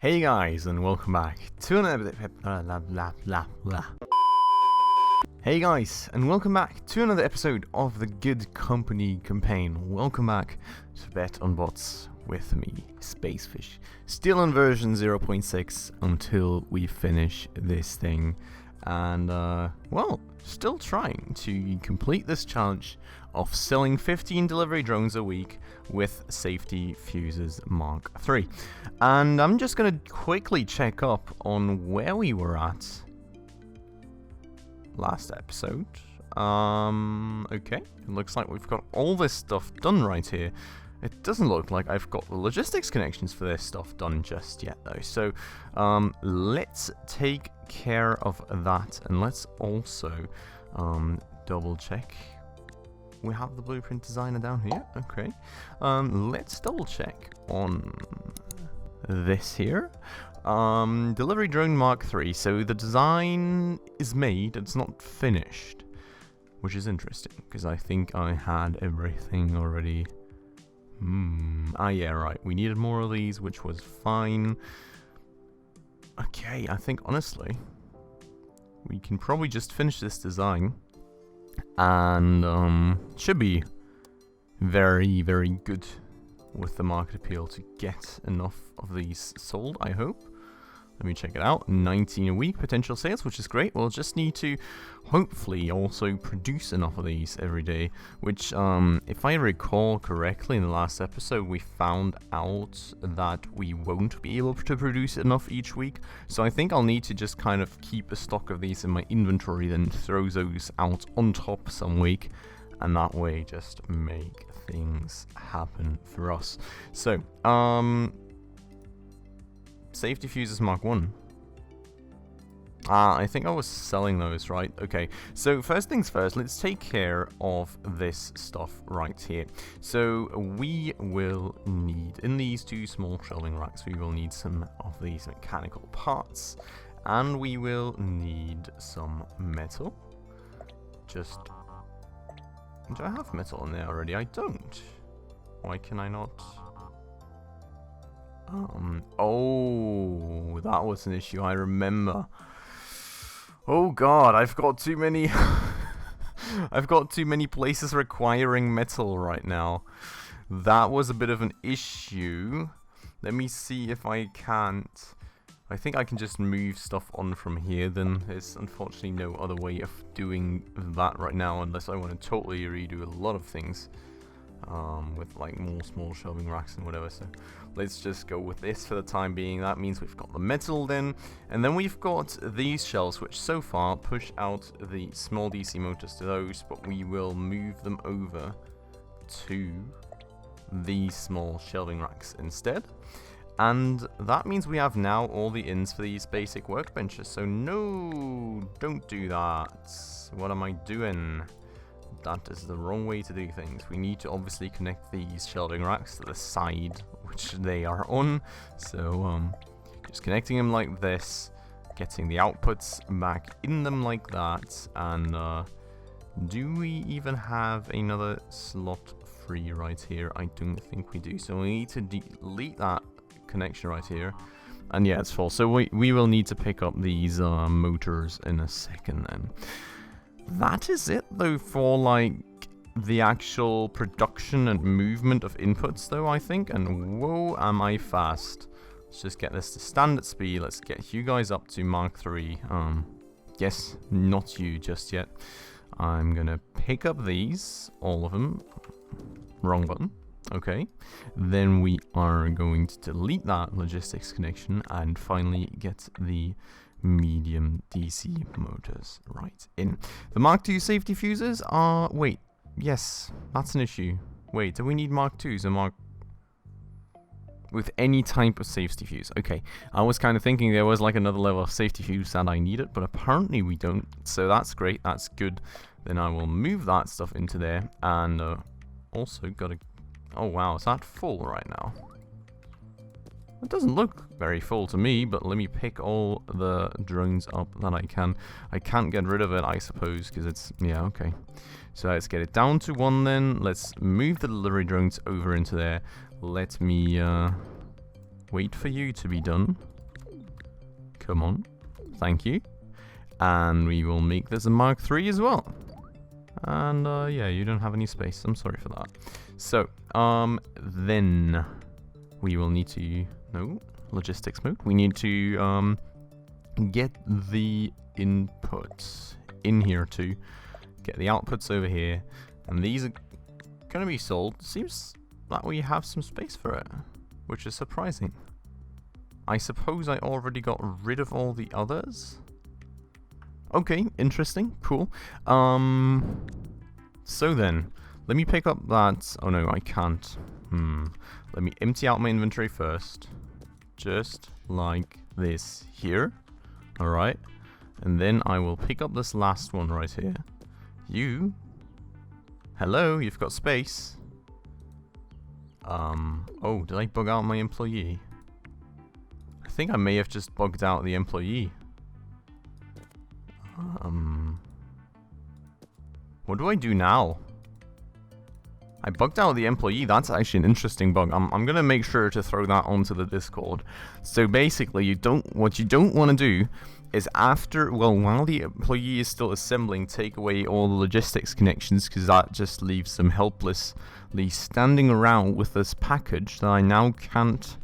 Hey guys, and welcome back to another Hey guys, and welcome back to another episode of the Good Company campaign. Welcome back to Bet on Bots with me, Spacefish. Still on version 0.6 until we finish this thing. And, well, still trying to complete this challenge of selling 15 delivery drones a week with Safety Fuses Mark III. And I'm just going to quickly check up on where we were at last episode. Okay, it looks like we've got all this stuff done right here. It doesn't look like I've got the logistics connections for this stuff done just yet though. So let's take care of that, and let's also double check. We have the blueprint designer down here. Okay, let's double check on this here. Delivery drone Mark III. So the design is made, it's not finished, which is interesting because I think I had everything already. Yeah, right. We needed more of these, which was fine. Okay, I think honestly, we can probably just finish this design, and should be very, very good with the market appeal to get enough of these sold, I hope. Let me check it out. 19 a week potential sales, which is great. We'll just need to hopefully also produce enough of these every day, which if I recall correctly in the last episode, we found out that we won't be able to produce enough each week. So I think I'll need to just kind of keep a stock of these in my inventory, then throw those out on top some week, and that way just make things happen for us. So, Safety Fuses Mark 1. I think I was selling those, right? Okay, so first things first, let's take care of this stuff right here. So we will need, in these two small shelving racks, we will need some of these mechanical parts, and we will need some metal. Just, do I have metal in there already? I don't. Why can I not? Oh, that was an issue, I remember. Oh god, I've got too many I've got too many places requiring metal right now. That was a bit of an issue. Let me see if I can't. I think I can just move stuff on from here, then there's unfortunately no other way of doing that right now unless I want to totally redo a lot of things. With like more small shelving racks and whatever, so let's just go with this for the time being. That means we've got the metal then, and then we've got these shelves which so far push out the small DC motors to those, but we will move them over to these small shelving racks instead, and that means we have now all the ins for these basic workbenches. So no, don't do that. What am I doing? That is the wrong way to do things. We need to obviously connect these shelving racks to the side which they are on. So just connecting them like this, getting the outputs back in them like that, and do we even have another slot free right here? I don't think we do. So we need to delete that connection right here. And yeah, it's full. So we will need to pick up these motors in a second then. That is it though for like the actual production and movement of inputs though, I think. And whoa, am I fast. Let's just get this to standard speed. Let's get you guys up to Mark III. Yes, not you just yet. I'm gonna pick up these, all of them. Wrong button. Okay, then we are going to delete that logistics connection and finally get the medium DC motors right in. The Mark II safety fuses are... Wait, yes, that's an issue. Wait, do we need Mark IIs or Mark... With any type of safety fuse? Okay, I was kind of thinking there was like another level of safety fuse that I needed, but apparently we don't. So that's great, that's good. Then I will move that stuff into there, and also gotta... Oh wow, is that full right now? It doesn't look very full to me, but let me pick all the drones up that I can. I can't get rid of it, I suppose, because it's... Yeah, okay. So let's get it down to 1 then. Let's move the delivery drones over into there. Let me wait for you to be done. Come on. Thank you. And we will make this a Mark III as well. And yeah, you don't have any space. I'm sorry for that. So, then we will need to... No, logistics mode. We need to get the inputs in here too. Get the outputs over here. And these are going to be sold. Seems like we have some space for it, which is surprising. I suppose I already got rid of all the others. Okay, interesting, cool. So then, let me pick up that... Oh no, I can't. Let me empty out my inventory first. Just like this here. Alright. And then I will pick up this last one right here. You... Hello, you've got space. Oh, did I bug out my employee? I think I may have just bugged out the employee. What do I do now? I bugged out the employee. That's actually an interesting bug. I'm gonna make sure to throw that onto the Discord. So basically, what you don't want to do is while the employee is still assembling, take away all the logistics connections, because that just leaves them helplessly standing around with this package that I now can't...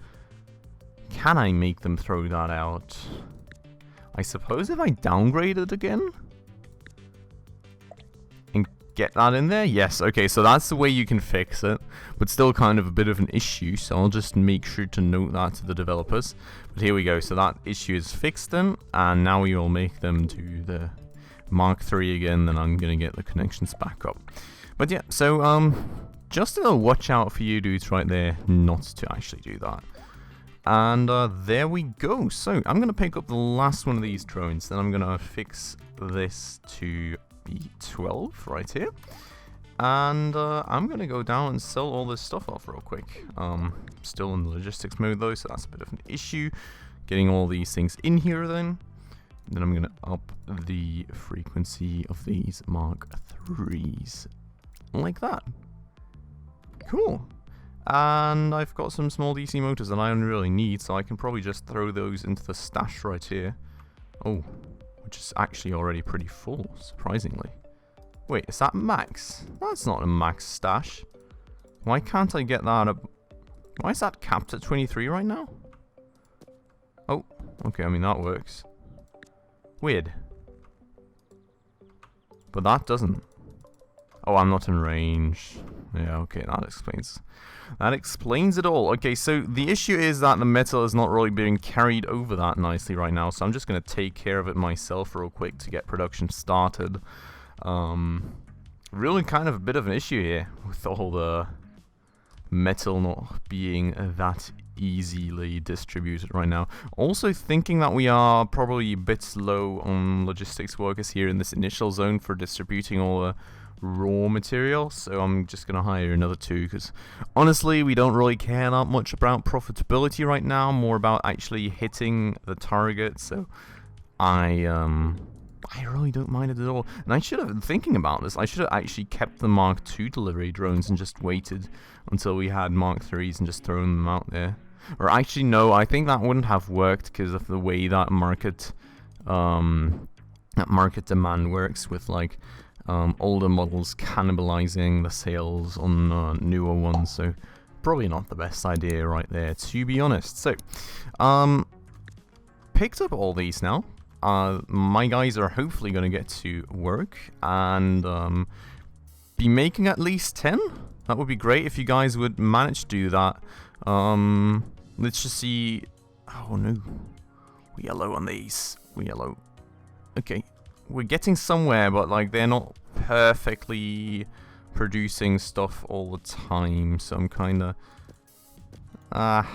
Can I make them throw that out? I suppose if I downgrade it again? And get that in there? Yes, okay, so that's the way you can fix it. But still kind of a bit of an issue, so I'll just make sure to note that to the developers. But here we go, so that issue is fixed then, and now we will make them do the Mark III again, then I'm gonna get the connections back up. But yeah, so just a watch out for you dudes right there not to actually do that. And there we go. So I'm gonna pick up the last one of these drones, then I'm gonna fix this to be 12 right here. And I'm gonna go down and sell all this stuff off real quick. Still in the logistics mode though, so that's a bit of an issue. Getting all these things in here then. And then I'm gonna up the frequency of these Mark IIIs. Like that. Cool. And I've got some small DC motors that I don't really need, so I can probably just throw those into the stash right here. Oh, which is actually already pretty full, surprisingly. Wait, is that max? That's not a max stash. Why can't I get that up? Why is that capped at 23 right now? Oh, okay, I mean that works. Weird. But that doesn't. Oh, I'm not in range. Yeah, okay, that explains it all. Okay, so the issue is that the metal is not really being carried over that nicely right now, so I'm just going to take care of it myself real quick to get production started. Really kind of a bit of an issue here with all the metal not being that easily distributed right now. Also thinking that we are probably a bit slow on logistics workers here in this initial zone for distributing all the raw material, so I'm just gonna hire another 2 because honestly we don't really care that much about profitability right now, more about actually hitting the target. So I really don't mind it at all. And I should have been thinking about this. I should have actually kept the Mark II delivery drones and just waited until we had Mark IIIs and just thrown them out there. Or actually no, I think that wouldn't have worked because of the way that market demand works with like older models cannibalizing the sales on newer ones, so probably not the best idea right there, to be honest. So, picked up all these now. My guys are hopefully going to get to work and be making at least 10. That would be great if you guys would manage to do that. Let's just see. Oh no, we are low on these. We are low. Okay. We're getting somewhere, but like they're not perfectly producing stuff all the time, so I'm kinda I'm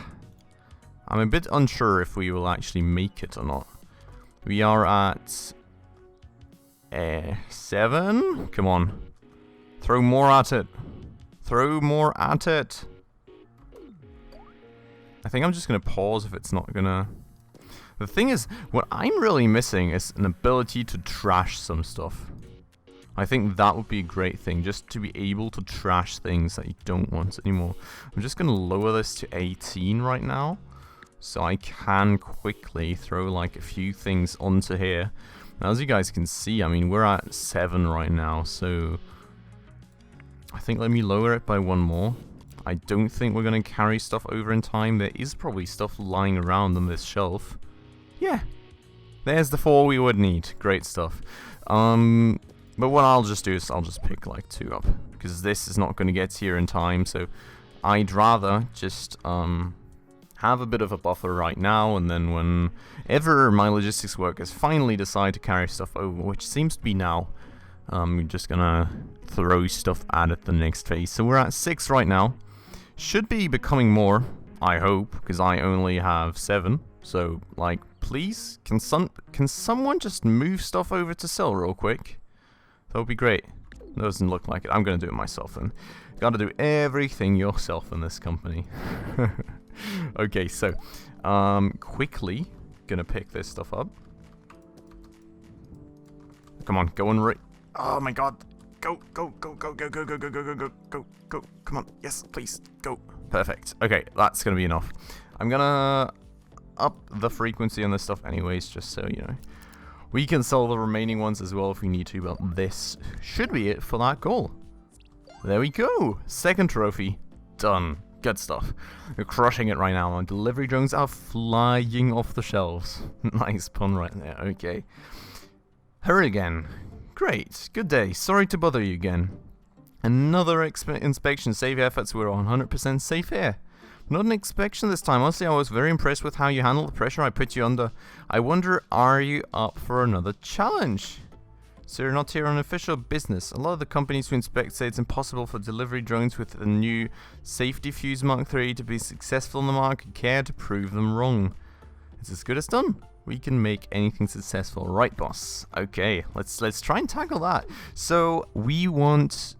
a bit unsure if we will actually make it or not. We are at 7. Come on, throw more at it. Throw more at it. I think I'm just gonna pause if it's not gonna. The thing is, what I'm really missing is an ability to trash some stuff. I think that would be a great thing, just to be able to trash things that you don't want anymore. I'm just going to lower this to 18 right now. So I can quickly throw like a few things onto here. Now, as you guys can see, I mean, we're at 7 right now, so I think let me lower it by 1 more. I don't think we're going to carry stuff over in time. There is probably stuff lying around on this shelf. Yeah, there's the 4 we would need. Great stuff. But what I'll just do is I'll just pick like 2 up, because this is not going to get here in time, so I'd rather just have a bit of a buffer right now, and then whenever my logistics workers finally decide to carry stuff over, which seems to be now, we're just gonna throw stuff at it the next phase. So we're at 6 right now. Should be becoming more, I hope, because I only have 7. So, like, please, can someone just move stuff over to sell real quick? That would be great. Doesn't look like it. I'm gonna do it myself then. Gotta do everything yourself in this company. Okay, so quickly gonna pick this stuff up. Come on, go on right. Oh my god. Go, go, go, go, go, go, go, go, go, go, go, go, go. Come on. Yes, please. Go. Perfect. Okay, that's gonna be enough. I'm gonna up the frequency on this stuff anyways, just so you know. We can sell the remaining ones as well if we need to, but this should be it for that goal. There we go. 2nd trophy. Done. Good stuff. We're crushing it right now. Our delivery drones are flying off the shelves. Nice pun right there. Okay. Hurry again. Great. Good day. Sorry to bother you again. Another inspection. Save efforts. We're 100% safe here. Not an inspection this time. Honestly, I was very impressed with how you handled the pressure I put you under. I wonder, are you up for another challenge? So you're not here on official business. A lot of the companies we inspect say it's impossible for delivery drones with the new Safety Fuse Mark III to be successful in the market. Care to prove them wrong? It's as good as done. We can make anything successful, right, boss? Okay, let's try and tackle that. So we want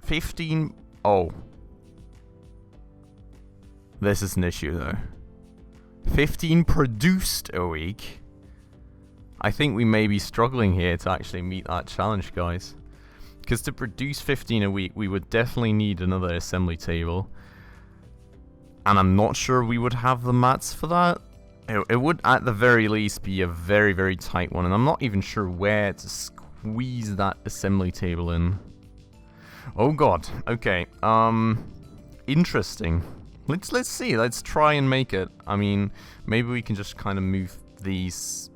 15. Oh, this is an issue though. 15 produced a week. I think we may be struggling here to actually meet that challenge, guys. Because to produce 15 a week, we would definitely need another assembly table. And I'm not sure we would have the mats for that. It would, at the very least, be a very, very tight one. And I'm not even sure where to squeeze that assembly table in. Oh, God. Okay. Interesting. Let's see. Let's try and make it. I mean, maybe we can just kind of move these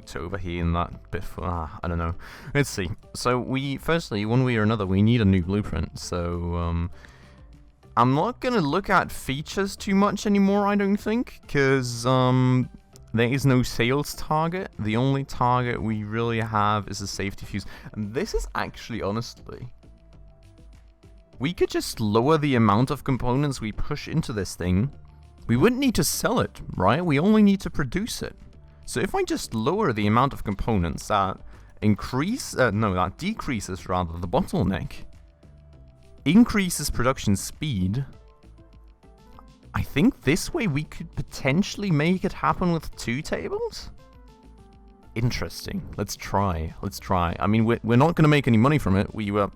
to over here in that bit for, I don't know. Let's see. So firstly, one way or another, we need a new blueprint. So I'm not gonna look at features too much anymore, I don't think, because there is no sales target. The only target we really have is a safety fuse, and this is actually, honestly, we could just lower the amount of components we push into this thing. We wouldn't need to sell it, right? We only need to produce it. So if I just lower the amount of components, that decreases rather the bottleneck, increases production speed. I think this way we could potentially make it happen with 2 tables. Interesting. Let's try. I mean, we're not going to make any money from it. We were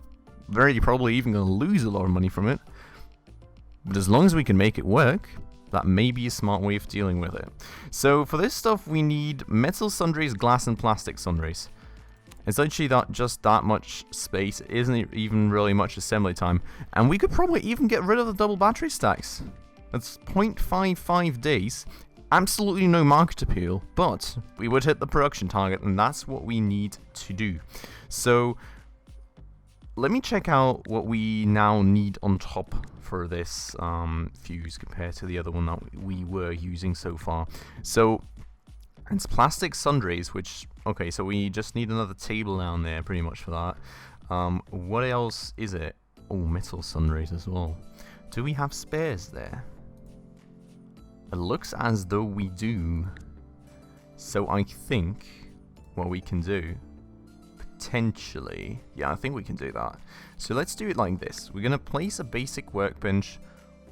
very probably even going to lose a lot of money from it. But as long as we can make it work, that may be a smart way of dealing with it. So for this stuff, we need metal sundries, glass, and plastic sundries. It's actually just that much space. It isn't even really much assembly time. And we could probably even get rid of the double battery stacks. That's 0.55 days. Absolutely no market appeal, but we would hit the production target, and that's what we need to do. So let me check out what we now need on top for this fuse compared to the other one that we were using so far. So it's plastic sundries, which, okay, so we just need another table down there pretty much for that. What else is it? Oh, metal sundries as well. Do we have spares there? It looks as though we do. So I think what we can do, potentially, yeah, I think we can do that. So let's do it like this. We're going to place a basic workbench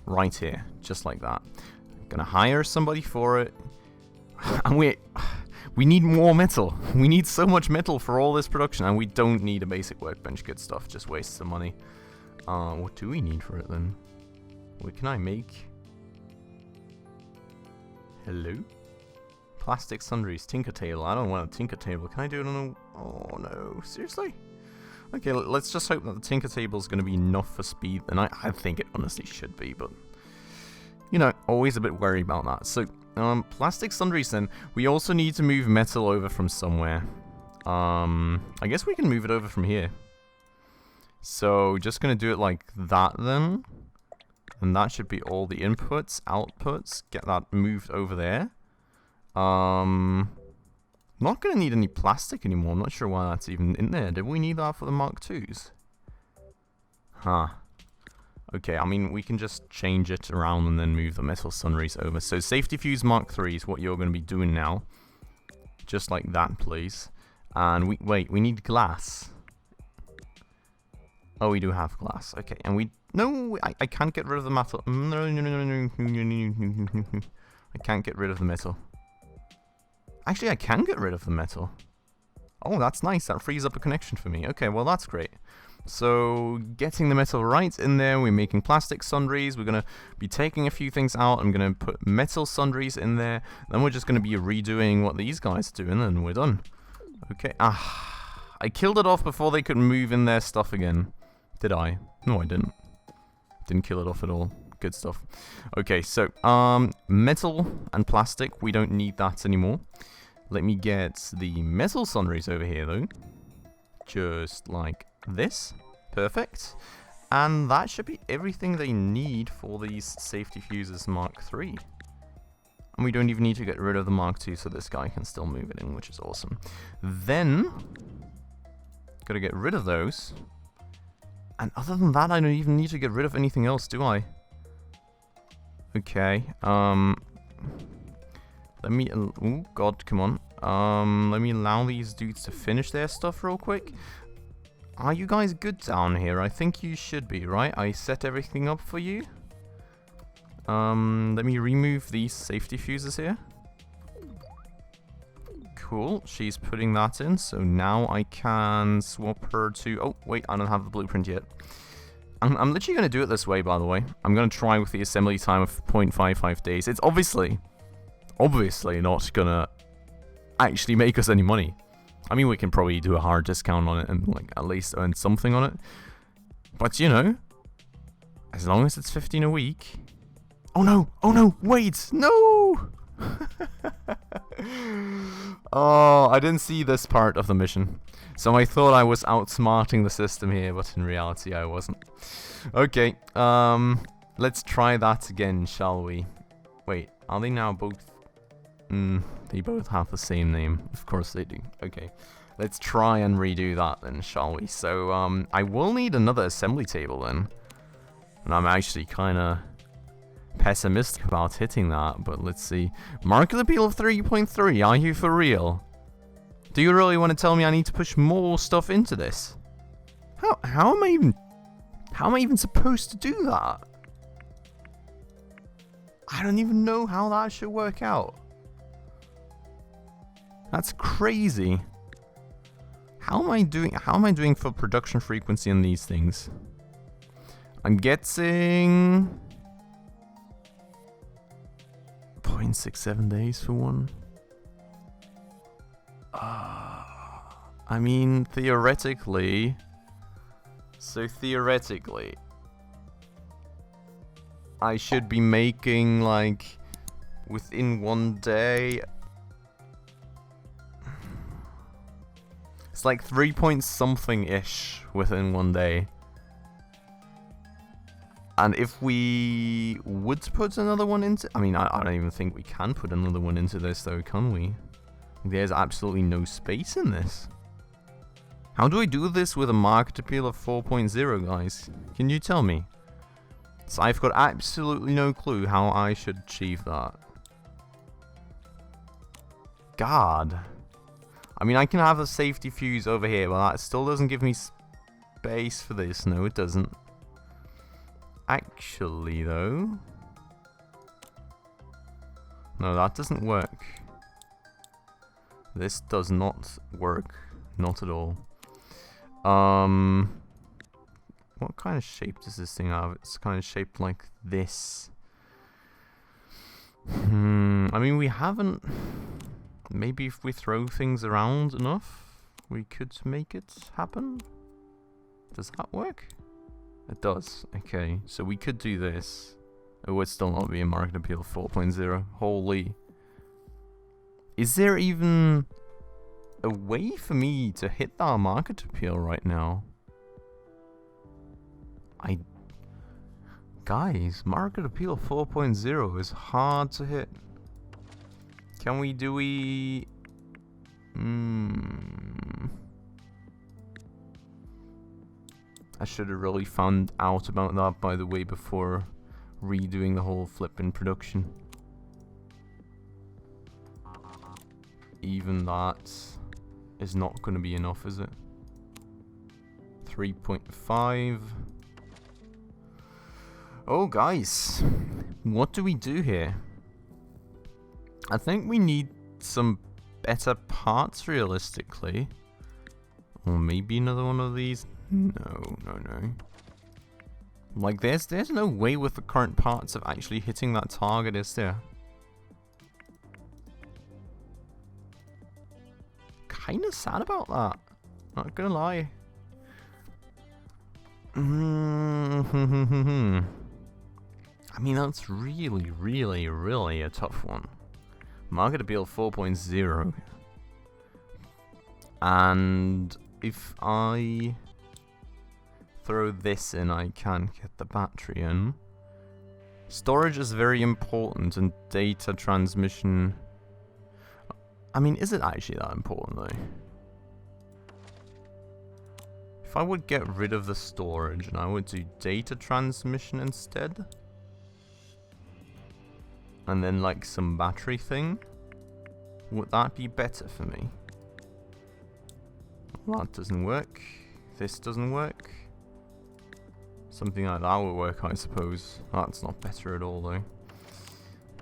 right here, just like that. I'm going to hire somebody for it. And we need more metal. We need so much metal for all this production, and we don't need a basic workbench. Good stuff, just wastes some money. What do we need for it then? What can I make? Hello? Plastic sundries, tinker table. I don't want a tinker table. Can I do it on a... Oh no, seriously? Okay, let's just hope that the tinker table is going to be enough for speed. And I think it honestly should be, but... You know, always a bit worried about that. So, plastic sundries then. We also need to move metal over from somewhere. I guess we can move it over from here. So, just going to do it like that then. And that should be all the inputs, outputs. Get that moved over there. Not going to need any plastic anymore. I'm not sure why that's even in there. Did we need that for the Mark IIs? Huh. Okay, I mean, we can just change it around and then move the metal sundries over. So, safety fuse Mark III is what you're going to be doing now. Just like that, please. And wait, we need glass. Oh, we do have glass. Okay, and we... No, I can't get rid of the metal. No. I can't get rid of the metal. Actually, I can get rid of the metal. Oh, that's nice. That frees up a connection for me. Okay, well, that's great. So, getting the metal right in there, we're making plastic sundries. We're going to be taking a few things out. I'm going to put metal sundries in there. Then we're just going to be redoing what these guys are doing, and we're done. Okay. I killed it off before they could move in their stuff again. Did I? No, I didn't. Didn't kill it off at all. Good stuff. Okay, so, metal and plastic, we don't need that anymore. Let me get the metal sundries over here, though. Just like this. Perfect. And that should be everything they need for these safety fuses Mark III. And we don't even need to get rid of the Mark II, so this guy can still move it in, which is awesome. Then, gotta get rid of those. And other than that, I don't even need to get rid of anything else, do I? Okay, let me... Oh, God, come on. Let me allow these dudes to finish their stuff real quick. Are you guys good down here? I think you should be, right? I set everything up for you. Let me remove these safety fuses here. Cool, she's putting that in, so now I can swap her to... Oh, wait, I don't have the blueprint yet. I'm literally going to do it this way, by the way. I'm going to try with the assembly time of 0.55 days. It's obviously not going to actually make us any money. I mean, we can probably do a hard discount on it and like at least earn something on it. But, you know, as long as it's 15 a week... Oh, no, wait, no! Oh, I didn't see this part of the mission. So I thought I was outsmarting the system here, but in reality I wasn't. Okay, let's try that again, shall we? Wait, are they now both... they both have the same name. Of course they do. Okay, let's try and redo that then, shall we? So, I will need another assembly table then. And I'm actually kinda pessimistic about hitting that, but let's see. Market appeal of 3.3, are you for real? Do you really want to tell me I need to push more stuff into this? How am I even supposed to do that? I don't even know how that should work out. That's crazy. How am I doing for production frequency on these things? I'm getting 0.67 days for one. I mean, theoretically... So theoretically... I should be making, like... Within 1 day... It's like 3 point something-ish within 1 day. And if we would put another one into... I mean, I don't even think we can put another one into this, though, can we? There's absolutely no space in this. How do I do this with a market appeal of 4.0, guys? Can you tell me? So I've got absolutely no clue how I should achieve that. God. I mean, I can have a safety fuse over here, but that still doesn't give me space for this. No, it doesn't. Actually, though... No, that doesn't work. This does not work. Not at all. What kind of shape does this thing have? It's kind of shaped like this. I mean, we haven't... Maybe if we throw things around enough, we could make it happen? Does that work? It does. Okay, so we could do this. It would still not be a market appeal 4.0. Holy. Is there even a way for me to hit that market appeal right now? Guys, market appeal 4.0 is hard to hit. Can we do we... I should have really found out about that, by the way, before redoing the whole flipping production. Even that is not going to be enough, is it? 3.5. Oh, guys. What do we do here? I think we need some better parts, realistically. Or maybe another one of these. No. Like, there's no way with the current parts of actually hitting that target, is there? Kinda sad about that. Not gonna lie. I mean, that's really a tough one. Market appeal 4.0. And if I throw this in, I can get the battery in. Storage is very important, and data transmission... I mean, is it actually that important, though? If I would get rid of the storage and I would do data transmission instead, and then like some battery thing, would that be better for me? Well, that doesn't work. This doesn't work. Something like that would work, I suppose. That's not better at all, though.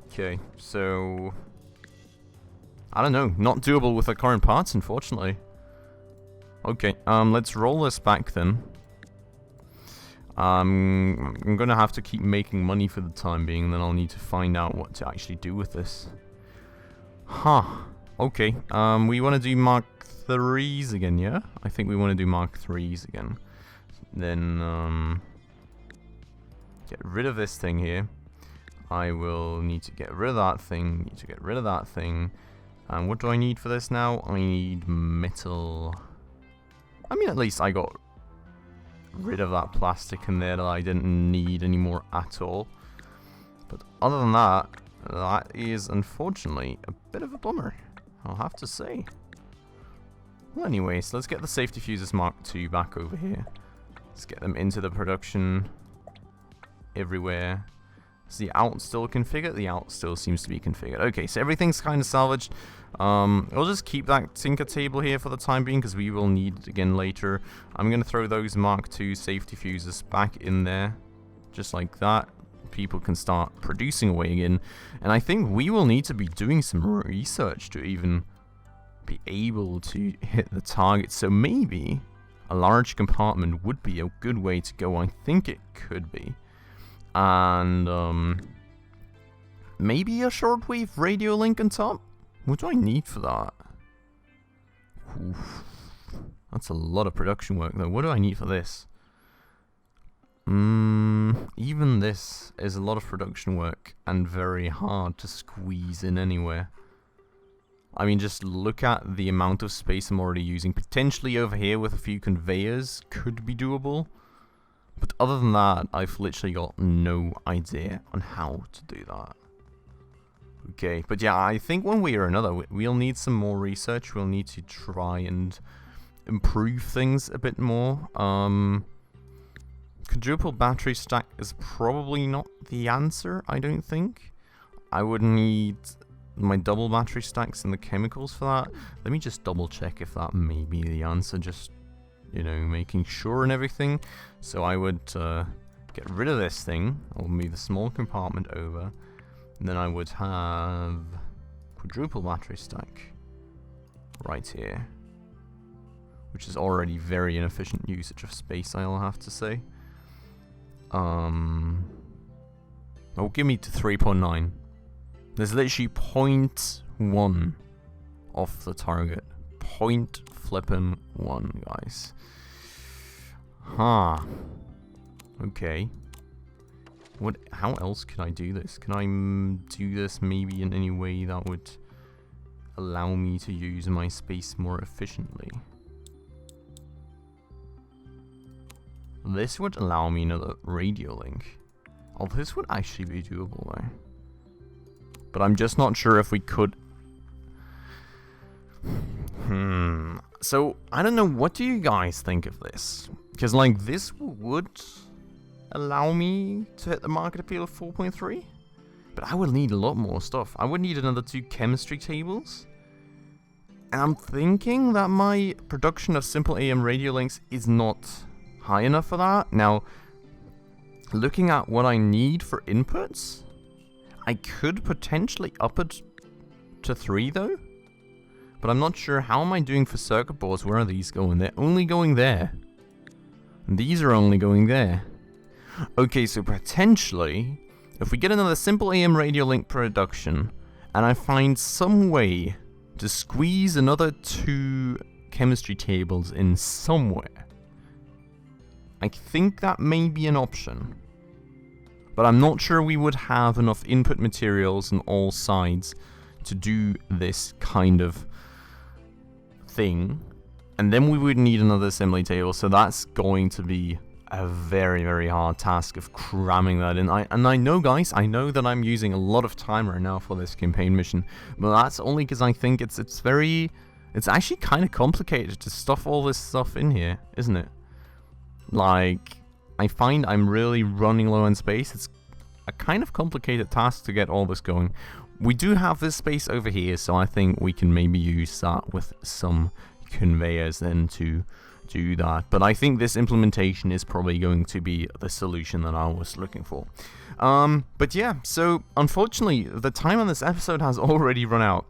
Okay, so... I don't know. Not doable with the current parts, unfortunately. Okay, let's roll this back then. I'm gonna have to keep making money for the time being, then I'll need to find out what to actually do with this. Huh. Okay, we want to do Mark 3s again, yeah? I think we want to do Mark 3s again. Then, get rid of this thing here. I will need to get rid of that thing, need to get rid of that thing. And what do I need for this now? I need metal. I mean, at least I got rid of that plastic in there that I didn't need anymore at all. But other than that, that is unfortunately a bit of a bummer, I'll have to say. Well, anyways, let's get the safety fuses Mark II back over here. Let's get them into the production everywhere. Is the out still configured? The out still seems to be configured. Okay, so everything's kind of salvaged. We'll just keep that tinker table here for the time being, because we will need it again later. I'm going to throw those Mark II safety fuses back in there, just like that. People can start producing away again. And I think we will need to be doing some research to even be able to hit the target. So maybe a large compartment would be a good way to go. I think it could be. And maybe a shortwave radio link on top? What do I need for that? Oof. That's a lot of production work though. What do I need for this? Even this is a lot of production work and very hard to squeeze in anywhere. I mean, just look at the amount of space I'm already using. Potentially over here with a few conveyors could be doable. But other than that, I've literally got no idea on how to do that. Okay, but yeah, I think one way or another, we'll need some more research. We'll need to try and improve things a bit more. Quadruple battery stack is probably not the answer, I don't think. I would need my double battery stacks and the chemicals for that. Let me just double check if that may be the answer, just, you know, making sure and everything. So I would get rid of this thing. I'll move the small compartment over. And then I would have quadruple battery stack right here, which is already very inefficient usage of space, I'll have to say. Oh, give me to 3.9. There's literally 0.1 off the target. Point flippin' 1, guys. Huh. Okay. How else can I do this? Can I do this maybe in any way that would allow me to use my space more efficiently? This would allow me another radio link. Oh, this would actually be doable though. But I'm just not sure if we could. So, I don't know, what do you guys think of this? Because, like, this would allow me to hit the market appeal of 4.3? But I would need a lot more stuff. I would need another 2 chemistry tables. And I'm thinking that my production of simple AM radio links is not high enough for that. Now, looking at what I need for inputs, I could potentially up it to 3 though. But I'm not sure, how am I doing for circuit boards? Where are these going? They're only going there. And these are only going there. Okay, so potentially, if we get another simple AM radio link production, and I find some way to squeeze another 2 chemistry tables in somewhere, I think that may be an option. But I'm not sure we would have enough input materials on all sides to do this kind of thing. And then we would need another assembly table, so that's going to be a very, very hard task of cramming that in. I know, guys, I know that I'm using a lot of time right now for this campaign mission, but that's only because I think it's actually kind of complicated to stuff all this stuff in here, isn't it? Like, I find I'm really running low on space. It's a kind of complicated task to get all this going. We do have this space over here, so I think we can maybe use that with some conveyors then to do that. But I think this implementation is probably going to be the solution that I was looking for. But yeah, so unfortunately, the time on this episode has already run out.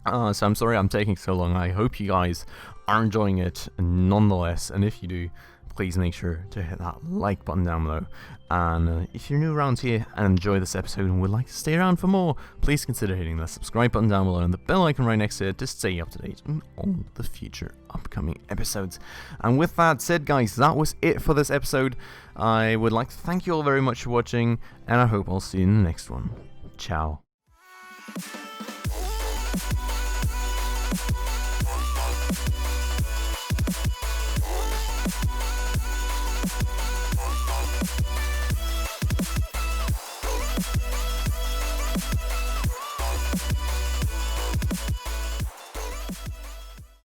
So I'm sorry I'm taking so long. I hope you guys are enjoying it nonetheless. And if you do, please make sure to hit that like button down below. And if you're new around here and enjoy this episode and would like to stay around for more, please consider hitting the subscribe button down below and the bell icon right next to it to stay up to date on all the future upcoming episodes. And with that said, guys, that was it for this episode. I would like to thank you all very much for watching, and I hope I'll see you in the next one. Ciao.